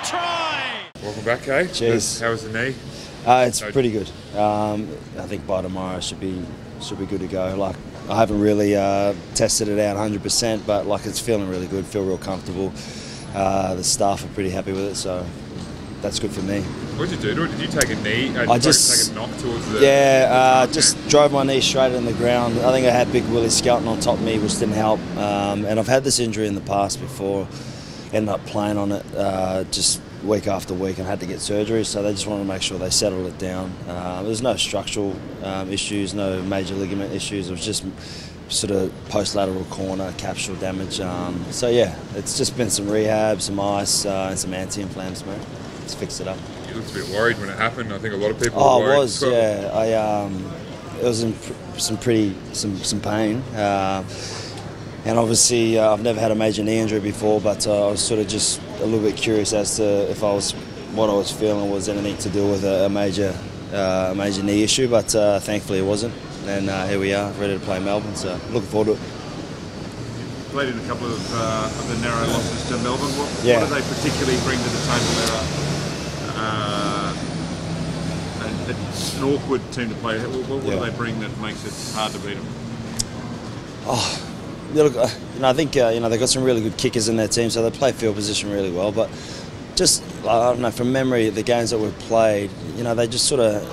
try! Welcome back, Kay. Cheers. How was the knee? It's pretty good. I think by tomorrow should be good to go. Like, I haven't really tested it out 100%, but like it's feeling really good. Feel real comfortable. The staff are pretty happy with it, so that's good for me. What did you do to it? Did you take a knee? I just take a knock towards the... Yeah, just drove my knee straight in the ground. I think I had Big Willie Skelton on top of me, which didn't help. And I've had this injury in the past before. Ended up playing on it just week after week and had to get surgery, so they just wanted to make sure they settled it down. There's no structural issues, no major ligament issues. It was just sort of post-lateral corner capsule damage. So yeah, it's just been some rehab, some ice, and some anti-inflammatories, mate. Let's fix it up. You looked a bit worried when it happened. I think a lot of people were worried. I was, yeah. It was in some pain. And obviously, I've never had a major knee injury before, but I was sort of just a little bit curious as to if what I was feeling was anything to do with a major knee issue. But thankfully, it wasn't. And here we are, ready to play Melbourne. So looking forward to it. You played in a couple of the narrow losses to Melbourne. What do they particularly bring to the table? It's an awkward team to play. What do they bring that makes it hard to beat them? Yeah, look, I think they've got some really good kickers in their team, so they play field position really well. But just I don't know, from memory, the games that we've played, they just sort of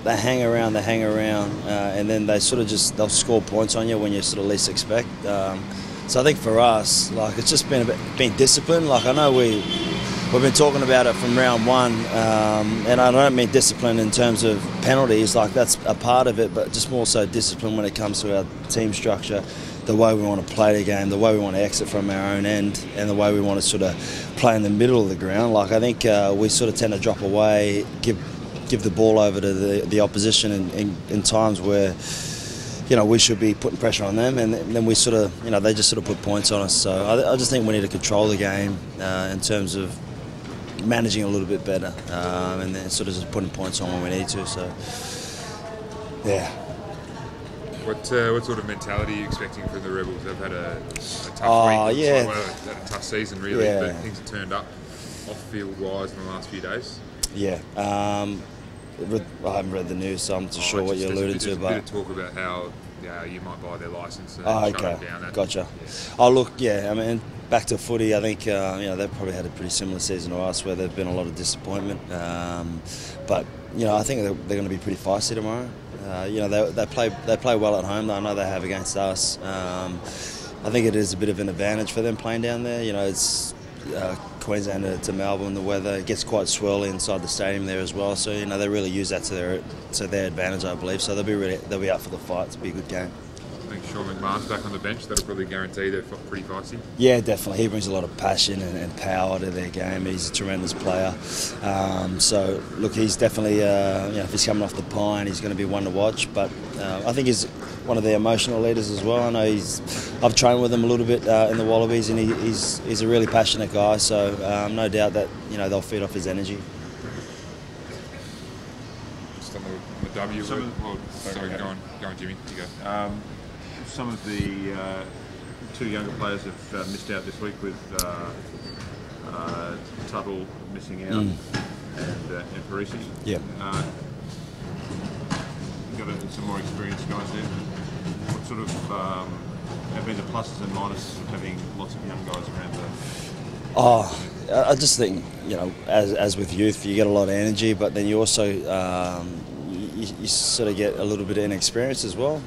hang around, and then they sort of they'll score points on you when you sort of least expect. So I think for us, like it's just been being disciplined. Like I know we've been talking about it from round one, and I don't mean discipline in terms of penalties. Like that's a part of it, but just more so discipline when it comes to our team structure, the way we want to play the game, the way we want to exit from our own end, and the way we want to sort of play in the middle of the ground. Like I think we sort of tend to drop away, give the ball over to the opposition in times where we should be putting pressure on them, and then we sort of they just sort of put points on us. So I just think we need to control the game in terms of managing a little bit better, and then sort of just putting points on when we need to. So yeah. What sort of mentality are you expecting from the Rebels? They've had a tough week. Yeah. Had a tough season, really, Yeah. but things have turned up off-field wise in the last few days. Yeah. I haven't read the news, so I'm not sure what you're alluding to. But a bit of talk about how you might buy their licence and shut okay. them down. Gotcha. Yeah. I mean, back to footy, I think they've probably had a pretty similar season to us, where there've been a lot of disappointment. But I think they're going to be pretty feisty tomorrow. They play well at home. I know they have against us. I think it is a bit of an advantage for them playing down there. It's Queensland to Melbourne. The weather gets quite swirly inside the stadium there as well. So they really use that to their advantage, I believe. So they'll be up for the fight. It'll be a good game. I think Sean McMahon's back on the bench. That'll probably guarantee they're pretty feisty. Yeah, definitely. He brings a lot of passion and power to their game. He's a tremendous player. So look, he's definitely if he's coming off the pine, he's going to be one to watch. But I think he's one of the emotional leaders as well. I know I've trained with him a little bit in the Wallabies, and he's a really passionate guy. So no doubt that they'll feed off his energy. Just on the W. Sorry, go on, Jimmy. You go. Some of the two younger players have missed out this week with Tuttle missing out and Parisi. Yeah. You've got some more experienced guys there. What sort of have been the pluses and minuses of having lots of young guys around the... I just think, as with youth, you get a lot of energy, but then you also... You sort of get a little bit of inexperience as well.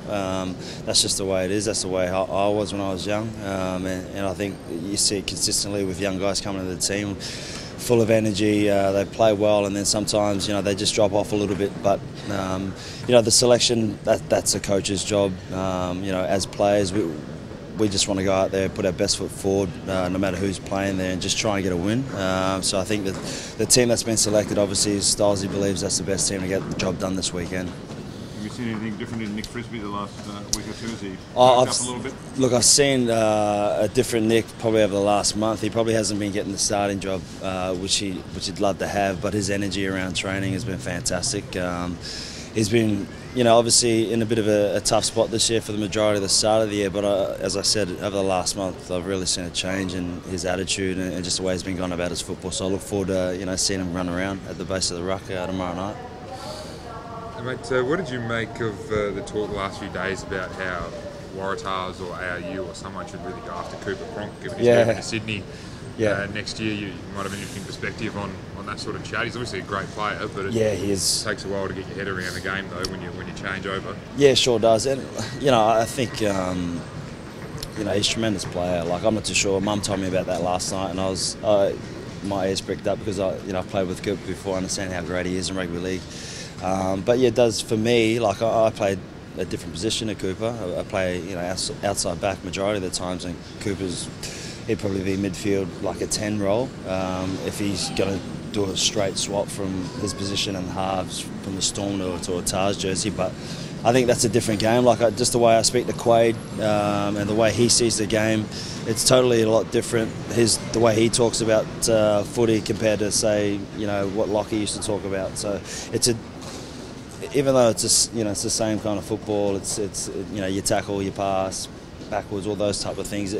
That's just the way it is. That's the way I was when I was young. And I think you see it consistently with young guys coming to the team, full of energy. They play well, and then sometimes they just drop off a little bit. But the selection, that's a coach's job. As players, we just want to go out there, put our best foot forward, no matter who's playing there, and just try and get a win. So I think that the team that's been selected, obviously, Stylesy believes that's the best team to get the job done this weekend. Have you seen anything different in Nick Frisby the last week or two? Has he up a little bit? Look, I've seen a different Nick probably over the last month. He probably hasn't been getting the starting job, which he'd love to have, but his energy around training has been fantastic. He's been obviously in a bit of a tough spot this year for the majority of the start of the year, but as I said, over the last month, I've really seen a change in his attitude and just the way he's been going about his football. So I look forward to, seeing him run around at the base of the ruck tomorrow night. And mate, what did you make of the talk the last few days about how Waratahs or ARU or someone should really go after Cooper Cronk, given he's moving to Sydney next year? You might have an interesting perspective on that sort of chat. He's obviously a great player, but he is. Takes a while to get your head around the game though when you change over. Yeah, sure does. And I think he's a tremendous player. Like, I'm not too sure. Mum told me about that last night, and my ears pricked up because I've played with Cooper before. I understand how great he is in rugby league. But yeah, it does for me. Like, I played a different position at Cooper. I play outside back majority of the times, and he'd probably be midfield, like a 10 role. If he's going to do a straight swap from his position and halves from the Storm to a Tars jersey, but I think that's a different game. Like, just the way I speak to Quade and the way he sees the game, it's totally a lot different. The way he talks about footy compared to, say, what Lockie used to talk about. So even though it's it's the same kind of football, it's you tackle, you pass backwards, all those type of things.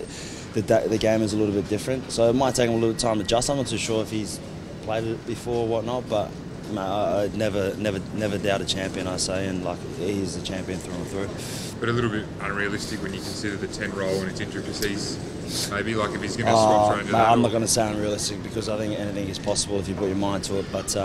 The game is a little bit different, so it might take him a little time to adjust. I'm not too sure if he's played it before or whatnot, but I never doubt a champion, I say, and like, he's a champion through and through. But a little bit unrealistic when you consider the 10 role and its intricacies. Maybe, like, if he's going to swap through into that. I'm not going to say unrealistic, because I think anything is possible if you put your mind to it. But